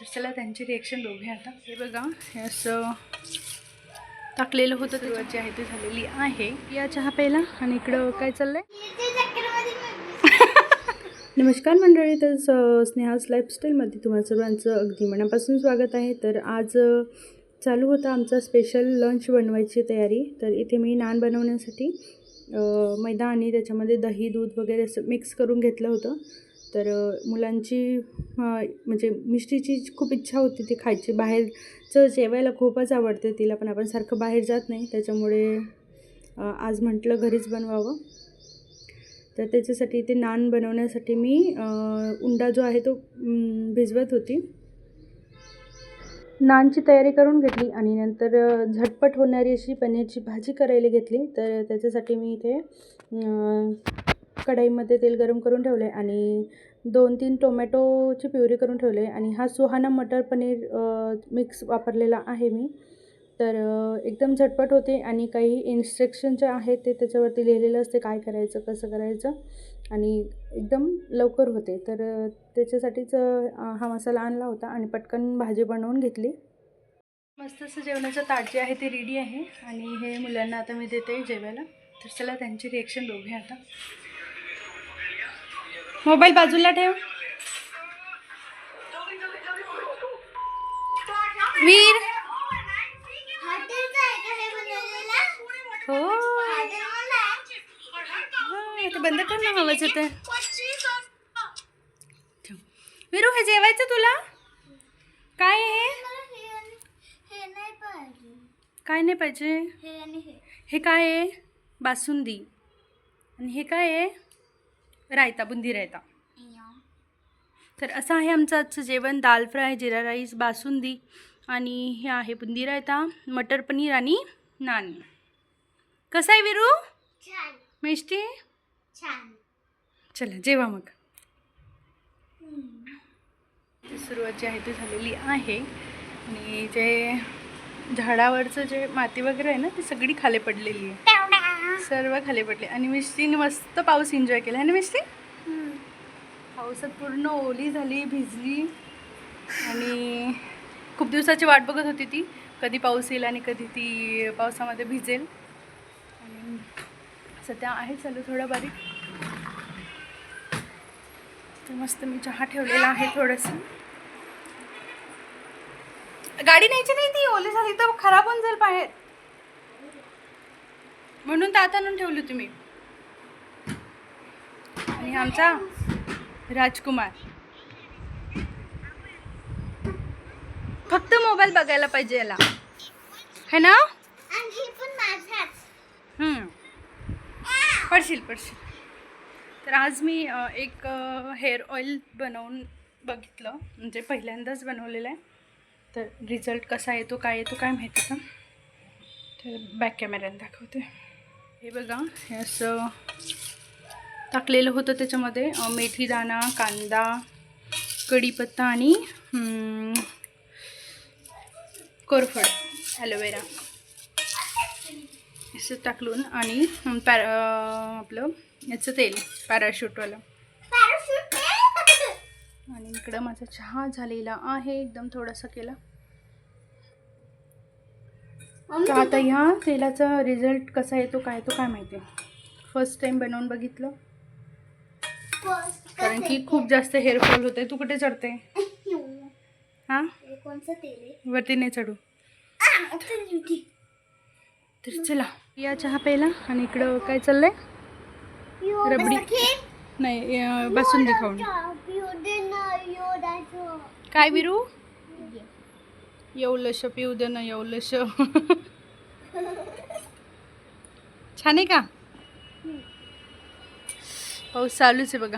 तर चला त्यांची रिॲक्शन बघूया आता. हे बघा, हे असं टाकलेलं होतं, सुरुवात जी आहे ती झालेली आहे. या चहा प्यायला. आणि इकडं काय चाललंय? नमस्कार मंडळी, तर स्नेहास लाईफस्टाईलमध्ये तुम्हाला सर्वांचं अगदी मनापासून स्वागत आहे. तर आज चालू होता आमचा स्पेशल लंच बनवायची तयारी. तर इथे मी नान बनवण्यासाठी मैदा आणि त्याच्यामध्ये दही दूध वगैरे असं मिक्स करून घेतलं होतं. तर मुलांची म्हणजे मिष्टीची खूप इच्छा होती ती खायची. बाहेरचं जेवायला खूपच आवडते तिला, पण आपण सारखं बाहेर जात नाही, त्याच्यामुळे आज म्हटलं घरीच बनवावं. तर त्याच्यासाठी ते नान बनवण्यासाठी मी उंडा जो आहे तो भिजवत होती. नानची तयारी करून घेतली आणि नंतर झटपट होणारी अशी पनीरची भाजी करायला घेतली. तर त्याच्यासाठी मी इथे कढईमध्ये तेल गरम करून ठेवले आणि 2-3 टोमॅटोची प्युरी करून ठेवले. आणि हा सुहाना मटर पनीर मिक्स वापरलेला आहे मी. तर एकदम झटपट होते आणि काही इन्स्ट्रक्शन जे आहेत ते त्याच्यावरती लिहिलेलं असते, काय करायचं कसं करायचं, आणि एकदम लवकर होते. तर त्याच्यासाठीच हा मसाला आणला होता आणि पटकन भाजी बनवून घेतली. मस्त असं जेवणाचं ताट जे आहे ते रेडी आहे आणि हे मुलांना आता मी देते जेवायला. तर चला त्यांची रिॲक्शन बघूया आता. मोबाईल बाजूला ठेव. वीर, हो ते बंद कर ना, आवाज येतोय. वीरू, हे जेवायचं तुला? काय आहे? काय नाही पाहिजे? हे काय आहे? बासुंदी. आणि हे काय आहे? रायता, बुंदी रायता. तर असं आहे आमचं आजचं जेवण. दाल फ्राय, जिरा राईस, बासुंदी आणि हे आहे बुंदी रायता, मटर पनीर आणि नान. कसं आहे वीरू? छान. मिष्टी छान. चला जेवा मग. सुरुवात जी आहे ती झालेली आहे आणि जे झाडावरचं जे माती वगैरे आहे ना ती सगळी खाली पडलेली आहे, सर्व खाली पडले. आणि मिष्टीने मस्त पाऊस एन्जॉय केला आहे ना मिष्टी? पावसात पूर्ण ओली झाली, भिजली आणि खूप दिवसाची वाट बघत होती ती, कधी पाऊस येईल आणि कधी ती पावसामध्ये भिजेल. आणि सध्या आहे चालू थोडा बारीक. तर मस्त मी चहा ठेवलेला आहे. थोडंसं गाडी न्यायची नाही, ती ओली झाली तर खराब होऊन जाईल बाहेर, म्हणून तात आणून ठेवली तुम्ही. आणि आमचा राजकुमार फक्त मोबाईल बघायला पाहिजे याला, है ना? पडशील. तर आज मी एक हेअर ऑइल बनवून बघितलं, म्हणजे पहिल्यांदाच बनवलेलं आहे. तर रिझल्ट कसा येतो काय येतो काय माहिती का. तर बॅक कॅमेऱ्याने दाखवते. हे बघा, हे असं टाकलेलं होतं, त्याच्यामध्ये मेथी दाणा, कांदा, कढीपत्ता आणि कोरफड, ॲलोवेरा असं टाकलून आणि आपलं याचं तेल, पॅराशूटवालं. आणि इकडं माझा चहा झालेला आहे, एकदम थोडासा केला. तर आता ह्या तेलाचा रिझल्ट कसा येतो काय येतो काय माहिती. फर्स्ट टाइम बनवून बघितलं, कारण की खूप जास्त हेअरफॉल होत आहे. तू कुठे चढते? हां, वरती नाही चढू. तर चला या चहा प्यायला. आणि इकडं काय चाललंय? रबडी नाही, बासुंदी खाऊन. काय विरू? येवलश पिऊ दे ना, येवलश. छान आहे का? पाऊस चालूच आहे बघा,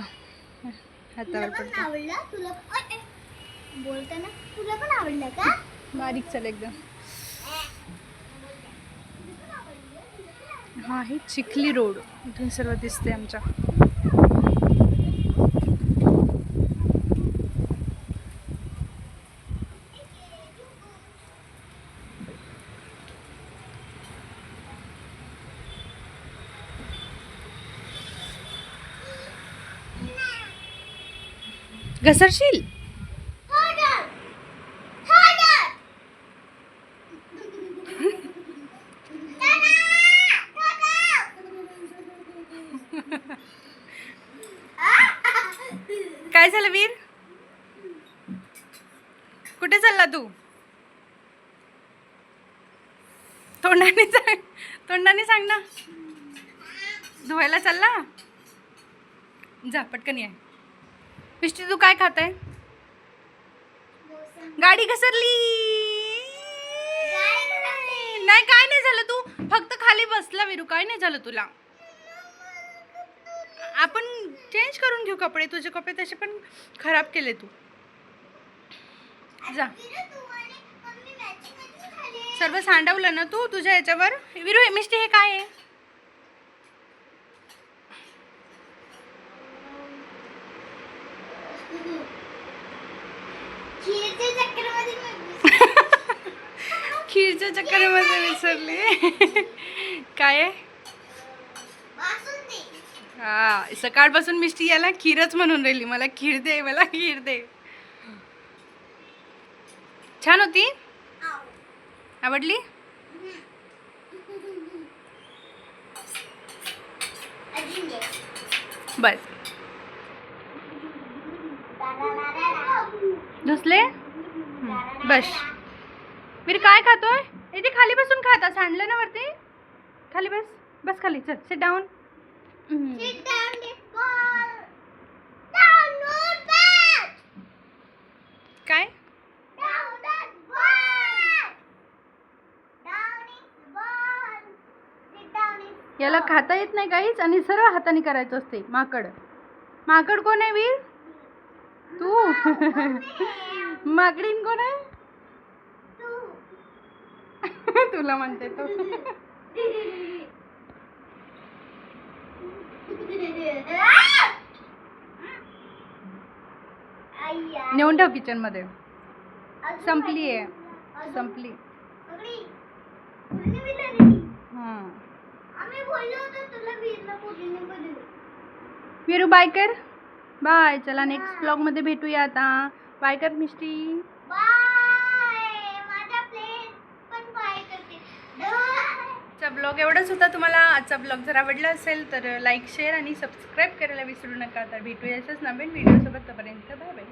हातावर पडतो. बोलताना तुला पण आवडलं का? बारीक चाल एकदम. हा आहे चिखली रोड, इथून सर्व दिसते आमच्या. घसरशील. कुठे चालला तू? तोंडाने सांग ना. धुवायला चालला? जा पटकन ये. मिष्टी तू काय खात आहे? गाडी घसरली. नाही काय नाही झालं, तू फक्त खाली बसला विरू, काय नाही झालं तुला. आपण चेंज करून घेऊ कपडे, तुझे कपडे तसे पण खराब केले तू. जा. सर्व सांडवलं ना तू तुझ्या याच्यावर. विरू मिष्टी हे काय आहे? खीरच्या चक्करमध्ये विसरली. काय आहे? हा, सकाळपासून मिष्टी याला खीरच म्हणून राहिली. मला खीर दे, मला खीर दे. छान होती? आवडली? बस धुसले. बस वीर काय खातोय? इथे खाली बसून खाता. सांडलं ना वरती. खाली बस, बस खाली. चल सिट डाऊन. काय याला खाता येत नाही काहीच आणि सर्व हाताने करायचं असते. माकड. माकड कोण आहे वीर? तू. माकडीन कोण आहे? तुला म्हणते तो. नेऊन ठेव किचन मध्ये. संपली आहे, संपली. वीरू बाय कर. बाय. चला नेक्स्ट ब्लॉग मध्ये भेटूया आता. बाय कर मिष्टी. आजचा ब्लॉग एवढाच होता. तुम्हाला आजचा ब्लॉग जर आवडला असेल तर लाईक शेअर आणि सबस्क्राईब करायला विसरू नका. तर भेटूया अशाच नवीन व्हिडिओसोबत. तोपर्यंत बाय बाय.